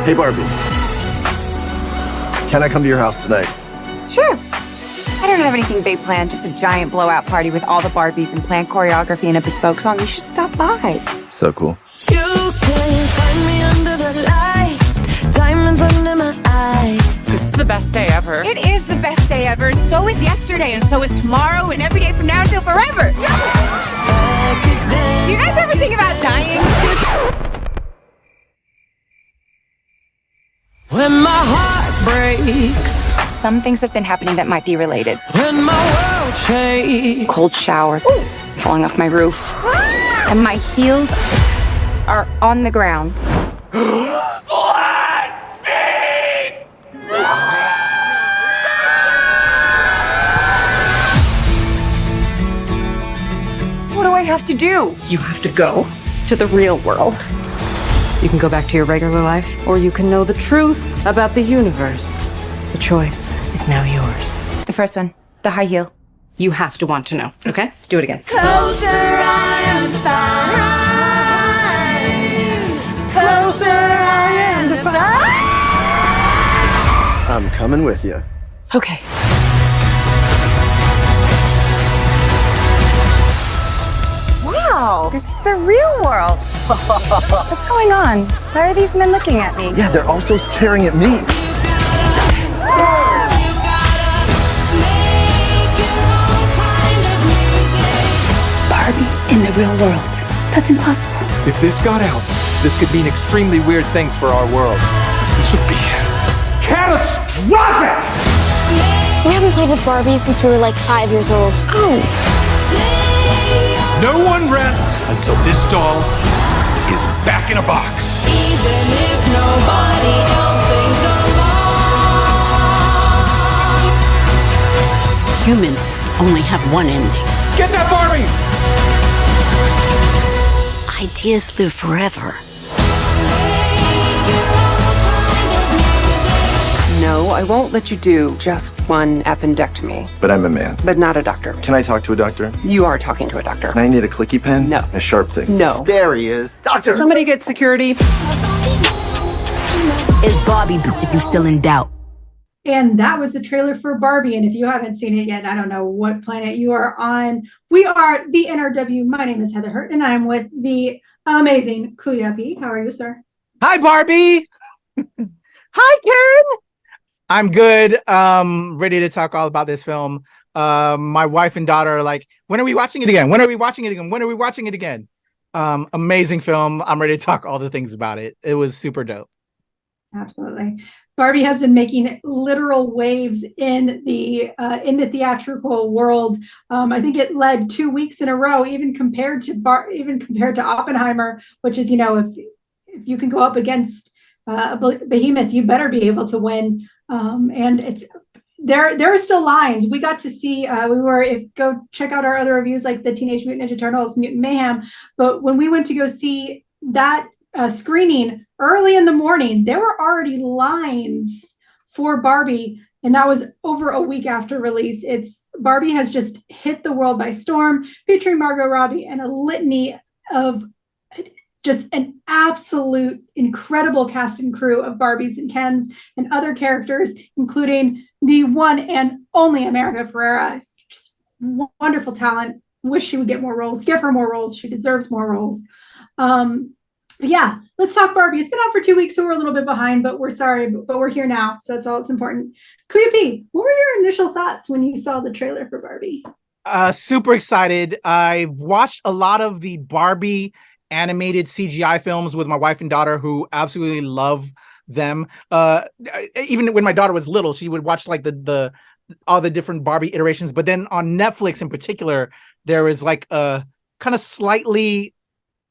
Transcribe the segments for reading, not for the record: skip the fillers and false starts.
Hey, Barbie. Can I come to your house tonight? Sure. I don't have anything big planned, just a giant blowout party with all the Barbies and planned choreography and a bespoke song. You should stop by. So cool. You can find me under the lights, diamonds under my eyes. This is the best day ever. It is the best day ever. So is yesterday, and so is tomorrow, and every day from now until forever. Do you guys ever think about dying? When my heart breaks, Some things have been happening that might be related. when my world shakes. Cold shower, falling off my roof, and my heels are on the ground. What do I have to do? You have to go to the real world. You can go back to your regular life, or you can know the truth about the universe. The choice is now yours. The first one, the high heel. You have to want to know, okay? Do it again. Closer I am to find. Closer I am to find. I'm coming with you. Okay. Wow, this is the real world. What's going on? Why are these men looking at me? Yeah, they're also staring at me. Barbie in the real world. That's impossible. If this got out, this could mean extremely weird things for our world. This would be catastrophic! We haven't played with Barbie since we were like 5 years old. Oh. No one rests until this doll is back in a box. Even if nobody else sings along. Humans only have one ending. Get that Barbie! Ideas live forever. No, I won't let you do just one appendectomy, But I'm a man. but not a doctor. Can I talk to a doctor? You are talking to a doctor. And I need a clicky pen? No. A sharp thing? No. There he is. Doctor! Somebody get security. Is Barbie if you still in doubt? And that was the trailer for Barbie. And if you haven't seen it yet, I don't know what planet you are on. We are the NRW. My name is Heather Hurt, and I'm with the amazing Kuya P. How are you, sir? Hi, Barbie. Hi, Karen. I'm good. Ready to talk all about this film. My wife and daughter are like, when are we watching it again? When are we watching it again? When are we watching it again? Amazing film. I'm ready to talk all the things about it. It was super dope. Absolutely. Barbie has been making literal waves in the theatrical world. I think it led 2 weeks in a row, even compared to Oppenheimer, which is, if you can go up against a behemoth, you better be able to win. And it's there are still lines. We got to see. Go check out our other reviews, like the Teenage Mutant Ninja Turtles, Mutant Mayhem. But when we went to go see that screening early in the morning, there were already lines for Barbie, and that was over a week after release. Barbie has just hit the world by storm, featuring Margot Robbie and a litany of just an absolute incredible cast and crew of Barbies and Kens and other characters, including the one and only America Ferrera. Just wonderful talent. Wish she would get more roles. Give her more roles. She deserves more roles. But yeah, let's talk Barbie. It's been out for 2 weeks, so we're a little bit behind, but we're sorry, but we're here now. So that's all that's important. Kuya P, what were your initial thoughts when you saw the trailer for Barbie? Super excited. I've watched a lot of the Barbie animated CGI films with my wife and daughter, who absolutely love them. Even when my daughter was little, she would watch like the all the different Barbie iterations. But then on Netflix in particular, there was like a kind of slightly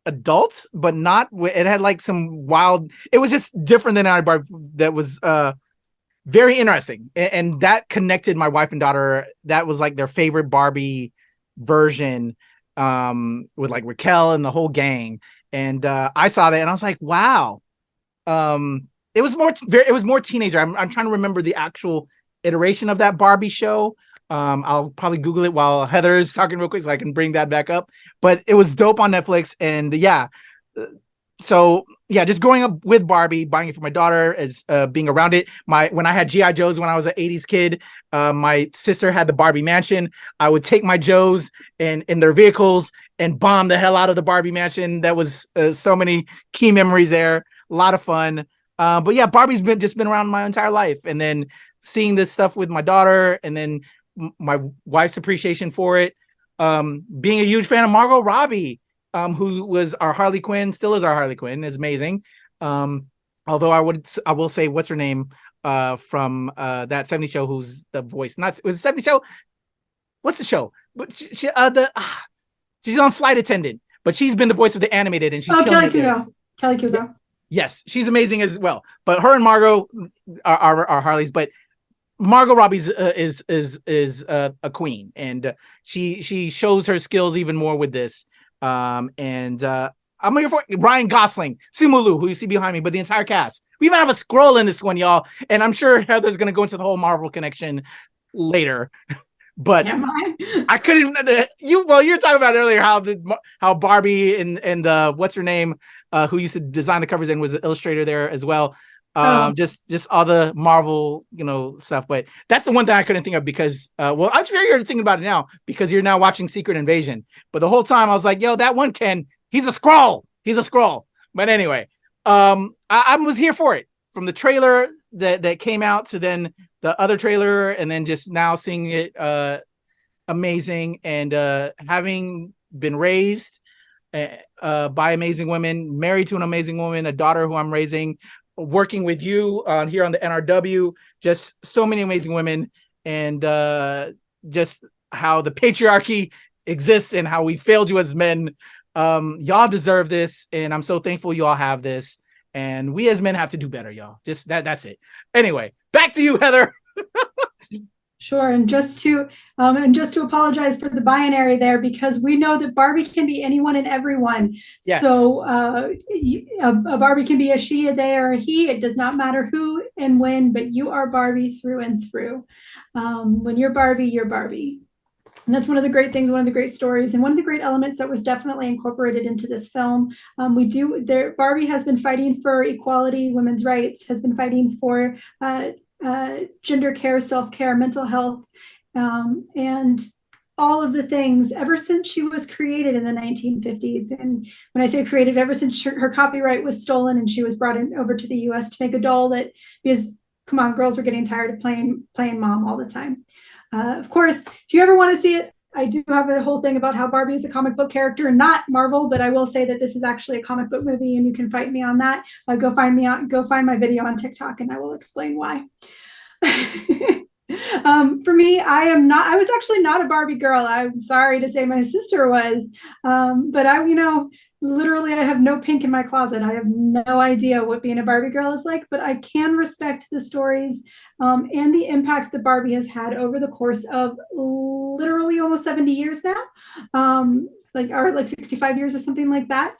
adult, but not. It had like some wild. It was just different than our Barbie. That was very interesting, and that connected my wife and daughter. That was like their favorite Barbie version, with like Raquel and the whole gang. And I saw that and I was like, wow. It was more teenager. I'm trying to remember the actual iteration of that Barbie show. I'll probably Google it while Heather's talking real quick so I can bring that back up. But it was dope on Netflix, and yeah, so yeah, just growing up with Barbie, buying it for my daughter, as being around it. When I had GI Joes when I was an '80s kid, my sister had the Barbie mansion. I would take my Joes in their vehicles and bomb the hell out of the Barbie mansion. That was so many key memories there. A lot of fun. But yeah, Barbie's been around my entire life, and then seeing this stuff with my daughter, and then my wife's appreciation for it. Being a huge fan of Margot Robbie. Who was our Harley Quinn, still is our Harley Quinn, is amazing. Although I will say, what's her name from that 70 show? Who's the voice? Was it 70 show? What's the show? But she's on Flight Attendant, but she's been the voice of the animated, and she's Kelly Kudo. Kelly Kudo. Yes, she's amazing as well. But her and Margot are Harleys, but Margot Robbie's is a queen, and she shows her skills even more with this. I'm here for Ryan Gosling, Simulu, who you see behind me, but the entire cast. We even have a scroll in this one, y'all, and I'm sure Heather's going to go into the whole Marvel connection later. But I couldn't. You were talking about earlier how Barbie and what's her name, who used to design the covers and was an illustrator there as well. Just all the Marvel, stuff. But that's the one thing I couldn't think of because, I'm sure you're thinking about it now because you're now watching Secret Invasion. But the whole time I was like, yo, that one Ken, he's a Skrull. He's a Skrull. But anyway, I was here for it from the trailer that came out to then the other trailer, and then just now seeing it, amazing, and having been raised by amazing women, married to an amazing woman, a daughter who I'm raising. Working with you here on the NRW, just so many amazing women, and just how the patriarchy exists and how we failed you as men. Y'all deserve this, and I'm so thankful you all have this. And we as men have to do better, y'all. Just that's it. Anyway, back to you, Heather. Sure, and just to apologize for the binary there, because we know that Barbie can be anyone and everyone. Yes. So a Barbie can be a she, a they, or a he. It does not matter who and when, but you are Barbie through and through. When you're Barbie, you're Barbie. And that's one of the great things, one of the great stories, and one of the great elements that was definitely incorporated into this film. Barbie has been fighting for equality, women's rights, has been fighting for gender care, self-care, mental health, and all of the things ever since she was created in the 1950s. And when I say created, ever since her copyright was stolen and she was brought over to the US to make a doll because come on, girls were getting tired of playing mom all the time. Of course, if you ever want to see it, I do have a whole thing about how Barbie is a comic book character and not Marvel, but I will say that this is actually a comic book movie, and you can fight me on that. Go find my video on TikTok, and I will explain why. For me, I was actually not a Barbie girl. I'm sorry to say my sister was, but literally I have no pink in my closet. I have no idea what being a Barbie girl is like, but I can respect the stories and the impact that Barbie has had over the course of literally almost 70 years now, like 65 years or something like that.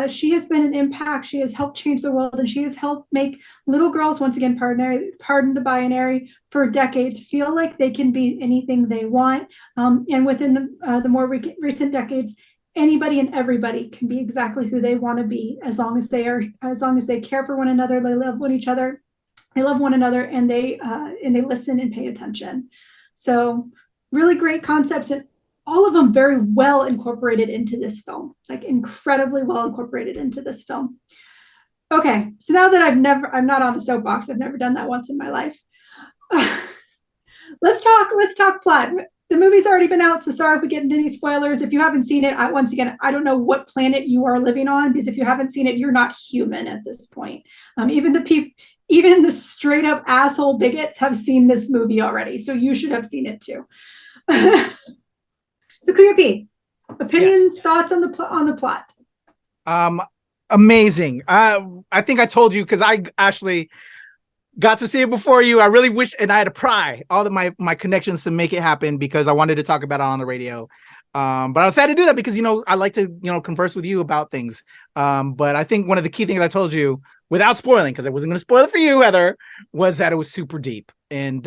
She has been an impact. She has helped change the world, and she has helped make little girls, once again, pardon the binary, for decades feel like they can be anything they want. And within the more recent decades, anybody and everybody can be exactly who they want to be, as long as they care for one another, they love one another, and they listen and pay attention. So really great concepts, and all of them very well incorporated into this film, like incredibly well incorporated into this film. Okay, so now that I'm not on the soapbox, I've never done that once in my life. Let's talk plot. The movie's already been out, so sorry if we get into any spoilers. If you haven't seen it, once again, I don't know what planet you are living on, because if you haven't seen it, you're not human at this point. Even the straight up asshole bigots have seen this movie already, so you should have seen it too. So Kuya P, opinions, yes. Thoughts on the plot? Amazing. I think I told you, because I actually got to see it before you. I really wish, and I had to pry all of my connections to make it happen, because I wanted to talk about it on the radio. But I was sad to do that because, I like to, converse with you about things. But I think one of the key things I told you, without spoiling, because I wasn't going to spoil it for you, Heather, was that it was super deep and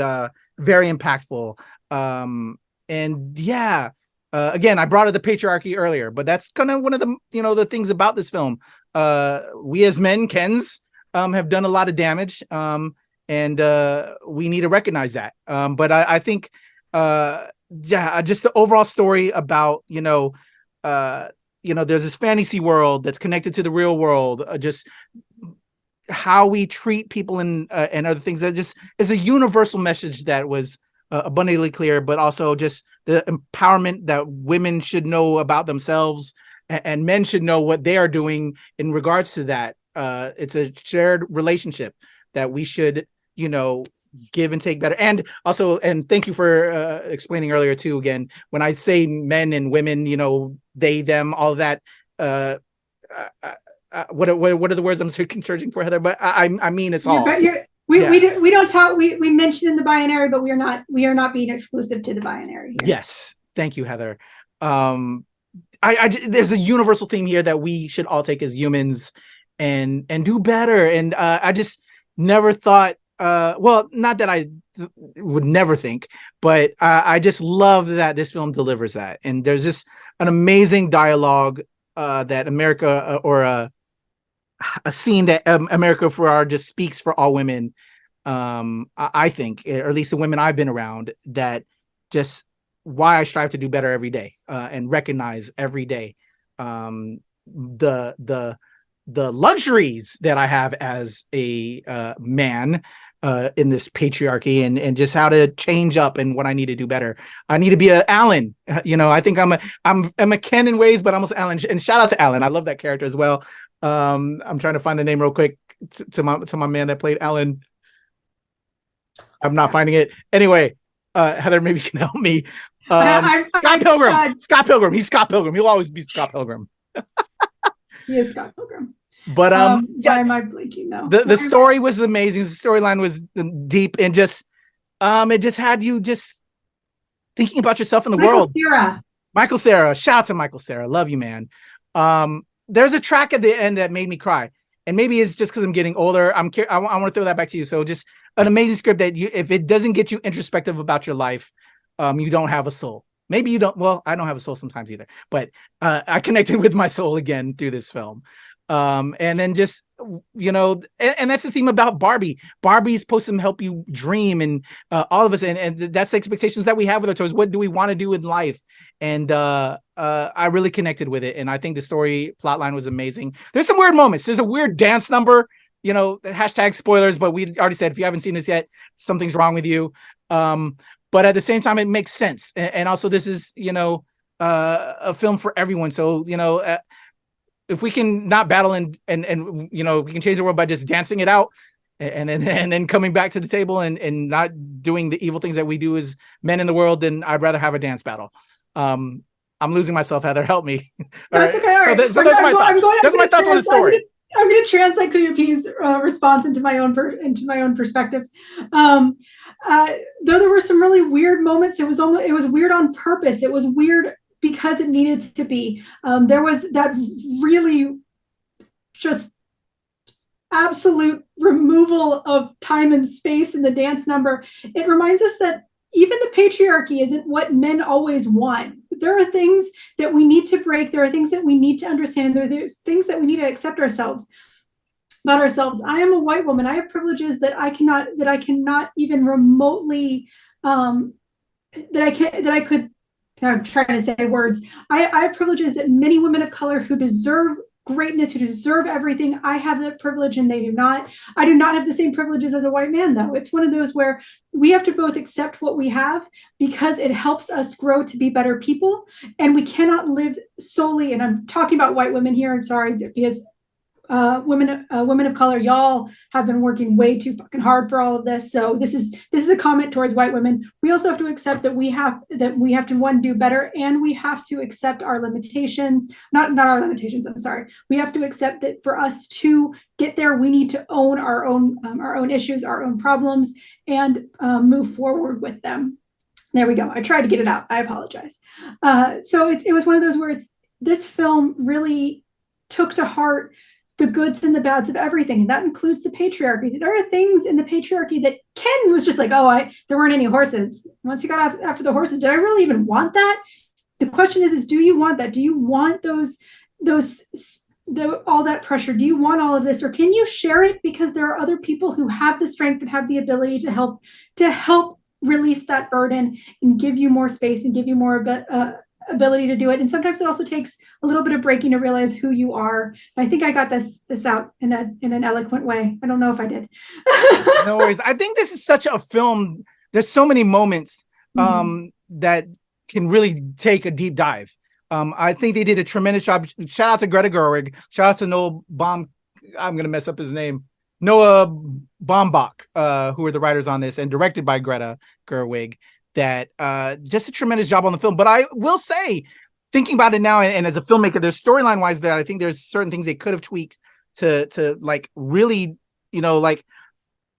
very impactful. And yeah, again, I brought up the patriarchy earlier, but that's kind of one of the, the things about this film. we as men, Kens, have done a lot of damage, and we need to recognize that. But I think, just the overall story about, there's this fantasy world that's connected to the real world, just how we treat people and other things, that just is a universal message that was abundantly clear, but also just the empowerment that women should know about themselves, and men should know what they are doing in regards to that. It's a shared relationship that we should, give and take better. And also, and thank you for explaining earlier too, again, when I say men and women, they, them, all of that, what are the words I'm searching for, Heather? But I mean, it's all. We don't talk. We mentioned in the binary, but we are not being exclusive to the binary here. Yes, thank you, Heather. There's a universal theme here that we should all take as humans and do better. And I just never thought. Well, not that I would never think, but I just love that this film delivers that. And there's just an amazing dialogue that America, or a scene that America for Our just speaks for all women. I think, or at least the women I've been around, that just why I strive to do better every day, and recognize every day the luxuries that I have as a man in this patriarchy, and just how to change up and what I need to do better. I need to be a Alan. I think I'm a Ken in ways, but almost Alan. And shout out to Alan. I love that character as well. I'm trying to find the name real quick to my man that played Alan. I'm not finding it. Anyway, Heather, maybe you can help me. Scott Pilgrim. Scott Pilgrim. He's Scott Pilgrim. He'll always be Scott Pilgrim. He is Scott Pilgrim. But why am I blinking though? The story was amazing. The storyline was deep, and just it just had you just thinking about yourself in the world. Michael Cera. Shout out to Michael Cera. Love you, man. There's a track at the end that made me cry, and maybe it's just because I'm getting older. I want to throw that back to you. So just an amazing script that if it doesn't get you introspective about your life, you don't have a soul. Maybe you don't. Well, I don't have a soul sometimes either, but I connected with my soul again through this film. And then just, and that's the theme about Barbie. Barbie's supposed to help you dream, and all of us, and that's the expectations that we have with our toys. What do we want to do in life? And I really connected with it, and I think the story plotline was amazing. There's some weird moments. There's a weird dance number, hashtag spoilers, but we already said if you haven't seen this yet, something's wrong with you. But at the same time, it makes sense. And also, this is, a film for everyone. So, if we can not battle and we can change the world by just dancing it out, and then coming back to the table and not doing the evil things that we do as men in the world, then I'd rather have a dance battle. I'm losing myself, Heather. Help me. That's okay. All right. So that's my thoughts. That's my thoughts on the story. I'm going to translate Kuya P's response into my own perspectives. Though there were some really weird moments, it was weird on purpose. It was weird because it needed to be. There was that really just absolute removal of time and space in the dance number. It reminds us that even the patriarchy isn't what men always want. There are things that we need to break. There are things that we need to understand. There's things that we need to accept about ourselves. I am a white woman. I have privileges that I cannot even remotely, I'm trying to say words. I have privileges that many women of color who deserve greatness, who deserve everything. I have that privilege and they do not. I do not have the same privileges as a white man, though. It's one of those where we have to both accept what we have because it helps us grow to be better people. And we cannot live solely, and I'm talking about white women here, I'm sorry, because women of color, y'all have been working way too fucking hard for all of this. So this is a comment towards white women. We also have to accept that we have to, one, do better, and we have to accept our limitations. Not our limitations, I'm sorry. We have to accept that for us to get there, we need to own our own issues, our own problems, and move forward with them. There we go. I tried to get it out. I apologize. So it was one of those where this film really took to heart the goods and the bads of everything. And that includes the patriarchy. There are things in the patriarchy that Ken was just like, there weren't any horses. Once he got after the horses, did I really even want that? The question is do you want that? Do you want those all that pressure? Do you want all of this, or can you share it because there are other people who have the strength and have the ability to help release that burden and give you more space and give you more ability to do it? And sometimes it also takes a little bit of breaking to realize who you are. And I think I got this out in an eloquent way. I don't know if I did. No worries. I think this is such a film. There's so many moments that can really take a deep dive. I think they did a tremendous job. Shout out to Greta Gerwig. Shout out to Noah I'm going to mess up his name. Noah Baumbach, who are the writers on this, and directed by Greta Gerwig. That just a tremendous job on the film. But I will say, thinking about it now, and as a filmmaker, there's storyline wise there, I think there's certain things they could have tweaked to like really, like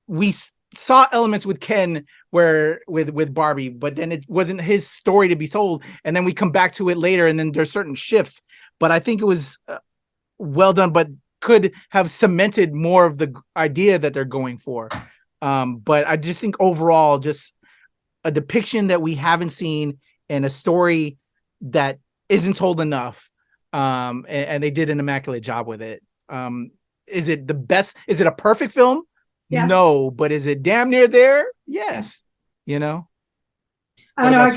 we saw elements with Ken where with Barbie, but then it wasn't his story to be told. And then we come back to it later, and then there's certain shifts. But I think it was well done, but could have cemented more of the idea that they're going for. But I just think overall, just a depiction that we haven't seen and a story that isn't told enough. And they did an immaculate job with it. Is it the best? Is it a perfect film? Yes. No, but is it damn near there? Yes. I don't know. I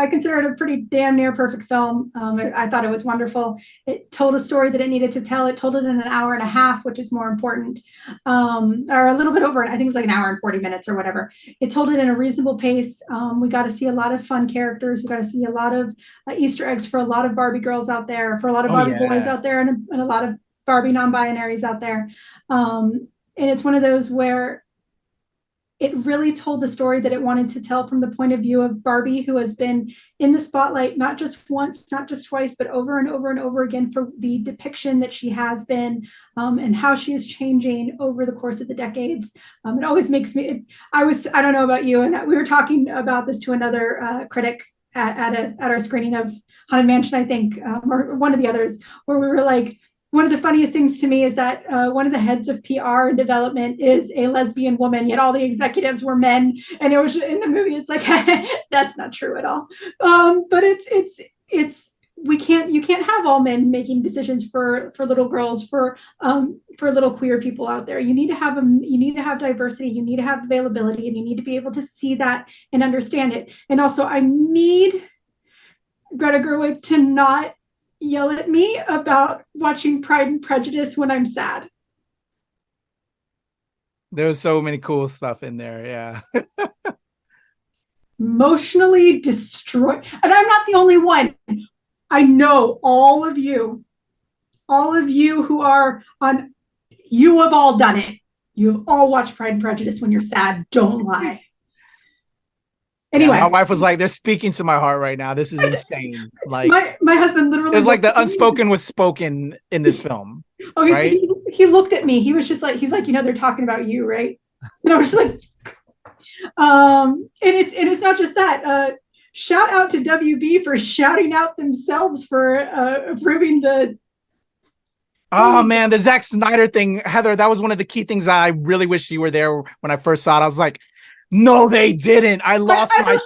consider it a pretty damn near perfect film. I thought it was wonderful. It told a story that it needed to tell. It told it in an hour and a half, which is more important, or a little bit over. I think it was like an hour and 40 minutes or whatever. It told it in a reasonable pace. We got to see a lot of fun characters. We got to see a lot of Easter eggs for a lot of Barbie girls out there, for a lot of Barbie boys out there, and a lot of Barbie non-binaries out there. And it's one of those where it really told the story that it wanted to tell from the point of view of Barbie, who has been in the spotlight, not just once, not just twice, but over and over and over again for the depiction that she has been, and how she is changing over the course of the decades. It always makes me, I don't know about you, and we were talking about this to another critic at our screening of Haunted Mansion, I think, or one of the others, where we were like, one of the funniest things to me is that one of the heads of PR and development is a lesbian woman, yet all the executives were men. And it was in the movie, it's like, that's not true at all. But you can't have all men making decisions for little girls, for little queer people out there. You need to have diversity, you need to have availability, and you need to be able to see that and understand it. And also I need Greta Gerwig to not yell at me about watching Pride and Prejudice when I'm sad. There's so many cool stuff in there. Yeah. Emotionally destroyed. And I'm not the only one. I know all of you who are on, you have all done it. You have all watched Pride and Prejudice when you're sad. Don't lie. Anyway, my wife was like, "They're speaking to my heart right now. This is insane." Like my husband literally. It's like the unspoken was spoken in this film. Okay, right? So he looked at me. He was just like, he's like, they're talking about you, right? And I was just like, and it's not just that. Shout out to WB for shouting out themselves for approving the. Oh man, the Zack Snyder thing, Heather. That was one of the key things that I really wish you were there when I first saw it. I was like, no, they didn't. I lost my shit.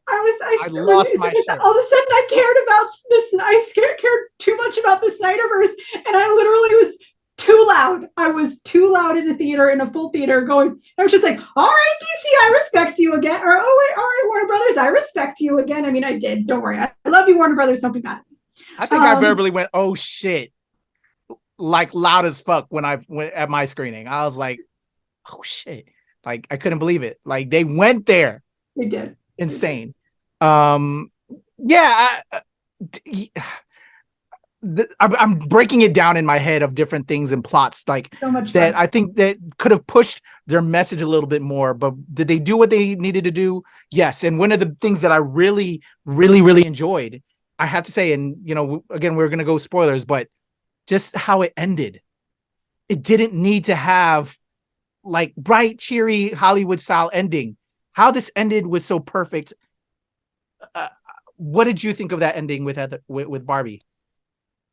I lost my shit. All of a sudden, I cared about this. I cared too much about the Snyderverse, and I literally was too loud. I was too loud in a theater, in a full theater, going. I was just like, "All right, DC, I respect you again." Or, "Oh wait, all right, Warner Brothers, I respect you again." I mean, I did. Don't worry, I love you, Warner Brothers. Don't be mad at me. I think I verbally went, "Oh shit," like loud as fuck when I went at my screening. I was like, "Oh shit." Like I couldn't believe it. Like they went there. They did. Insane. I'm breaking it down in my head of different things and plots like so much that. fun. I think that could have pushed their message a little bit more, but did they do what they needed to do? Yes. And one of the things that I really, really, really enjoyed, I have to say, and again, we're going to go spoilers, but just how it ended. It didn't need to have like bright, cheery Hollywood style ending. How this ended was so perfect. What did you think of that ending with Barbie?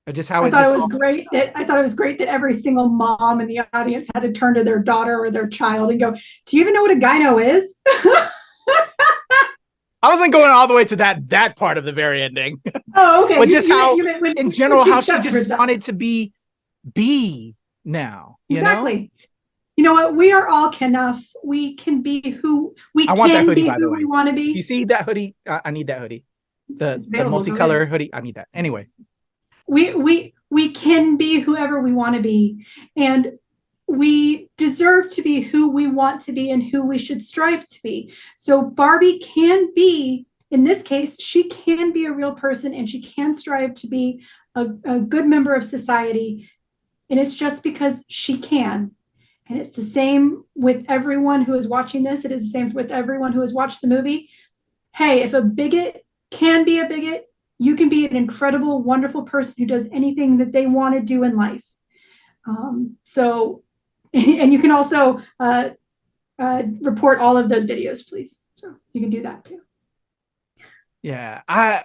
Or just how I thought it was great that every single mom in the audience had to turn to their daughter or their child and go, "Do you even know what a gyno is?" I wasn't going all the way to that part of the very ending. Oh, okay. But just in general, how she just wanted to be be now. Exactly. You know what? We are all enough. We can be who we I want that can hoodie, be by the who way. we want to If you be. see that hoodie, I need that hoodie. The available, multicolor hoodie, I need that. Anyway, We can be whoever we want to be, and we deserve to be who we want to be and who we should strive to be. So Barbie can be, in this case, she can be a real person, and she can strive to be a good member of society. And it's just because she can. And it's the same with everyone who is watching this. It is the same with everyone who has watched the movie. Hey, if a bigot can be a bigot, you can be an incredible, wonderful person who does anything that they want to do in life. And you can also report all of those videos, please. So you can do that too. yeah,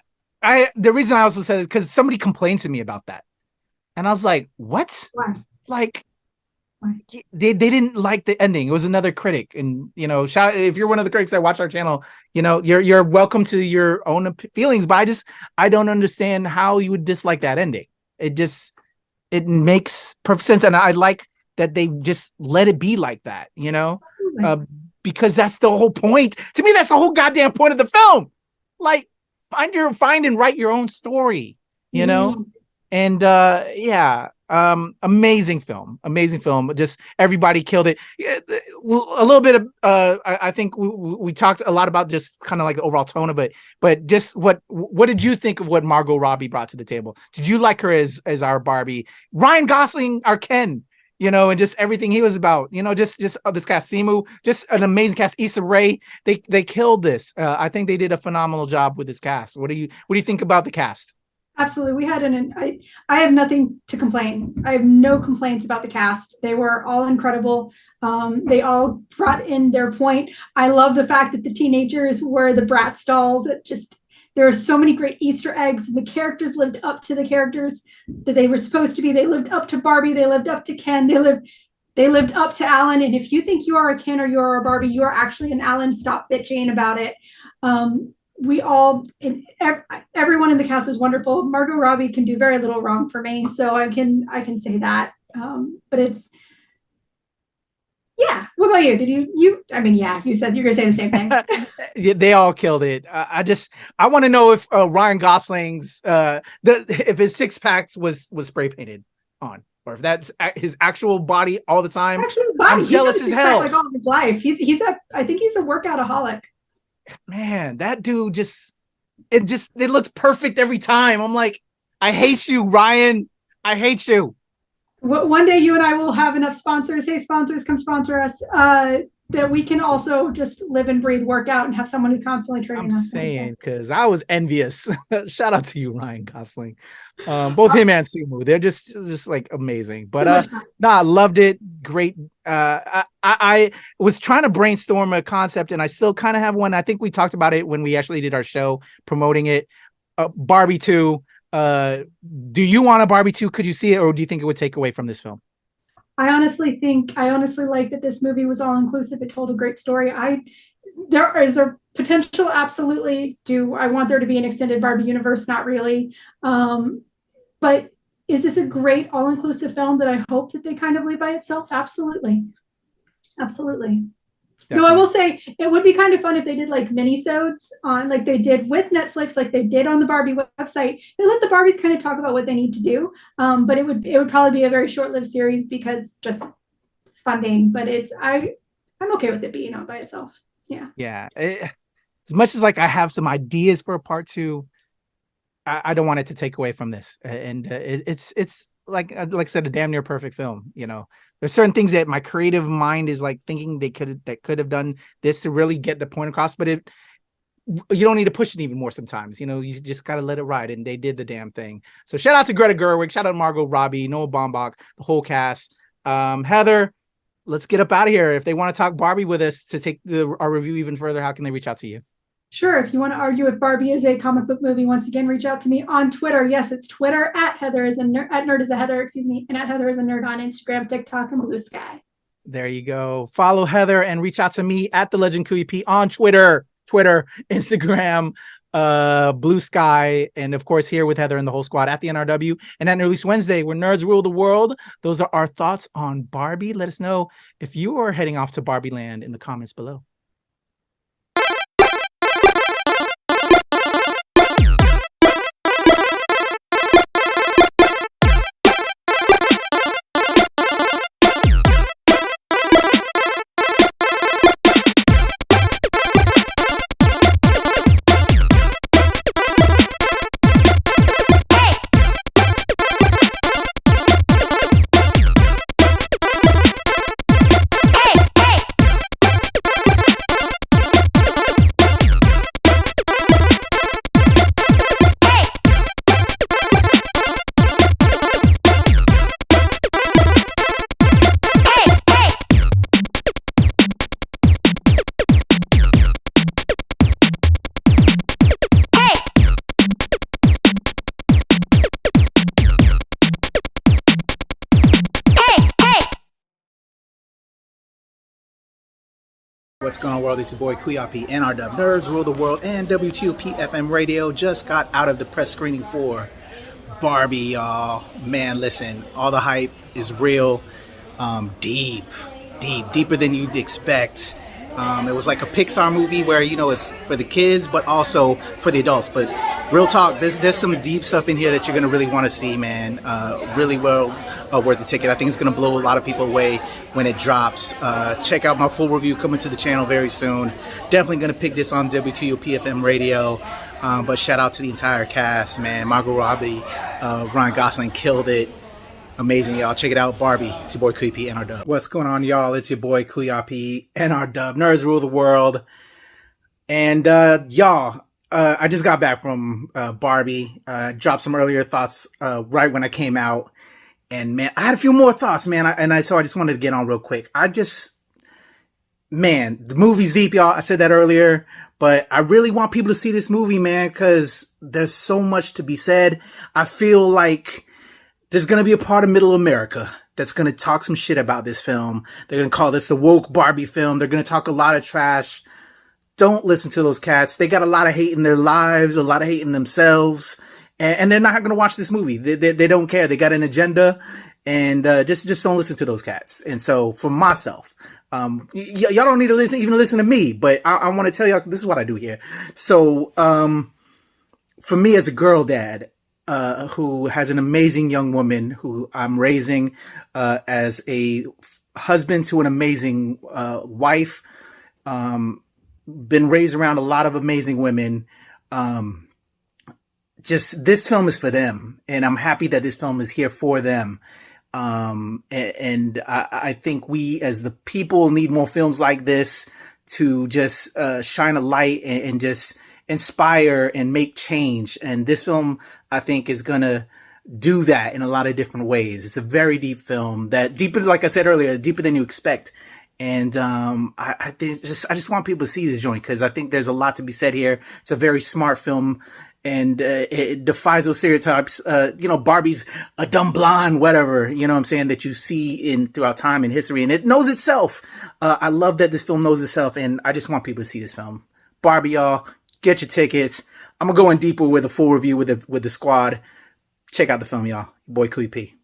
the reason I also said it because somebody complained to me about that, and I was like, what? Why? Like, Why? they didn't like the ending. It was another critic, and if you're one of the critics that watch our channel, you're welcome to your own feelings. But I don't understand how you would dislike that ending. It makes perfect sense, and I like that they just let it be like that. Because that's the whole point. To me, that's the whole goddamn point of the film. Like, find and write your own story. And amazing film. Just everybody killed it. A little bit of I think we talked a lot about just kind of like the overall tone of it, but just what did you think of what Margot Robbie brought to the table? Did you like her as our Barbie? Ryan Gosling, our Ken, and just everything he was about, just this cast, Simu, just an amazing cast. Issa Rae, they killed this. I think they did a phenomenal job with this cast. What do you think about the cast? Absolutely. We had I have nothing to complain. I have no complaints about the cast. They were all incredible. They all brought in their point. I love the fact that the teenagers were the Bratz dolls. There are so many great Easter eggs. The characters lived up to the characters that they were supposed to be. They lived up to Barbie. They lived up to Ken. They lived up to Alan. And if you think you are a Ken or you are a Barbie, you are actually an Alan. Stop bitching about it. Everyone in the cast was wonderful. Margot Robbie can do very little wrong for me, so I can say that. But it's, yeah. What about you? Did you? I mean, yeah. You said you're gonna say the same thing. Yeah, they all killed it. I want to know if Ryan Gosling's if his six packs was spray painted on, or if that's his actual body all the time. I'm jealous as hell. Like all of his life, I think he's a workoutaholic. Man, that dude it looks perfect every time. I'm like, I hate you, Ryan. I hate you. One day you and I will have enough sponsors. Hey, sponsors, come sponsor us. That we can also just live and breathe, work out, and have someone who constantly training us. I'm saying, because I was envious. Shout out to you, Ryan Gosling. Both him and Simu, they're just like amazing. But I loved it. Great. I was trying to brainstorm a concept, and I still kind of have one. I think we talked about it when we actually did our show promoting it. Barbie 2. Do you want a Barbie 2? Could you see it, or do you think it would take away from this film? I honestly like that this movie was all inclusive. It told a great story. There is a potential, absolutely. Do I want there to be an extended Barbie universe? Not really. But is this a great all-inclusive film that I hope that they kind of leave by itself? Absolutely. Absolutely. No, I will say it would be kind of fun if they did like mini-sodes on, like they did with Netflix, like they did on the Barbie website. They let the Barbies kind of talk about what they need to do. But it would probably be a very short-lived series because just funding. But I'm okay with it being on by itself. Yeah. Yeah. As much as like I have some ideas for a part 2, I don't want it to take away from this. And it's like I said, a damn near perfect film. There's certain things that my creative mind is like thinking they could have done this to really get the point across, but you don't need to push it even more sometimes. You just gotta let it ride, and they did the damn thing. So shout out to Greta Gerwig, shout out to Margot Robbie, Noah Baumbach, the whole cast. Heather, let's get up out of here. If they want to talk Barbie with us to take our review even further, how can they reach out to you? Sure. If you want to argue if Barbie is a comic book movie, once again, reach out to me on Twitter. Yes, it's Twitter at Nerd is a Heather, and at Heather is a Nerd on Instagram, TikTok, and Blue Sky. There you go. Follow Heather and reach out to me at the Legend Kuya P on Twitter, Instagram. Blue Sky, and of course here with Heather and the whole squad at the NRW and at Release Wednesday, where nerds rule the world. Those are our thoughts on Barbie. Let us know if you are heading off to Barbie Land in the comments below. What's going on, world? It's your boy Kuya P, NRW Nerds Rule the World, and WTOP-FM Radio just got out of the press screening for Barbie, y'all. Man, listen, all the hype is real, deeper than you'd expect. It was like a Pixar movie where, you know, it's for the kids, but also for the adults. But real talk, there's some deep stuff in here that you're going to really want to see, man. Really well worth the ticket. I think it's going to blow a lot of people away when it drops. Check out my full review coming to the channel very soon. Definitely going to pick this on WTOP-FM Radio. But shout out to the entire cast, man. Margot Robbie, Ryan Gosling killed it. Amazing, y'all. Check it out. Barbie. It's your boy Kuya P, NRW. What's going on, y'all? It's your boy Kuya P, NRW. Nerds rule the world. And y'all, I just got back from Barbie. Dropped some earlier thoughts right when I came out. And man, I had a few more thoughts, man. So I just wanted to get on real quick. Man, the movie's deep, y'all. I said that earlier. But I really want people to see this movie, man, because there's so much to be said. I feel like there's going to be a part of middle America that's going to talk some shit about this film. They're going to call this the woke Barbie film. They're going to talk a lot of trash. Don't listen to those cats. They got a lot of hate in their lives, a lot of hate in themselves. And they're not going to watch this movie. They don't care. They got an agenda. And just don't listen to those cats. And so for myself, y'all don't need to even listen to me. But I want to tell y'all, this is what I do here. So for me as a girl dad, who has an amazing young woman who I'm raising as a husband to an amazing wife. Been raised around a lot of amazing women. Just this film is for them, and I'm happy that this film is here for them. And I think we as the people need more films like this to just shine a light and just inspire and make change. And this film, I think, is going to do that in a lot of different ways. It's a very deep film, that deeper, like I said earlier, deeper than you expect. And I just want people to see this joint, because I think there's a lot to be said here. It's a very smart film, and it defies those stereotypes. Barbie's a dumb blonde, whatever, you know what I'm saying, that you see throughout time and history, and it knows itself. I love that this film knows itself, and I just want people to see this film. Barbie, y'all. Get your tickets. I'm going to go in deeper with a full review with the squad. Check out the film, y'all. Your boy Kuya P.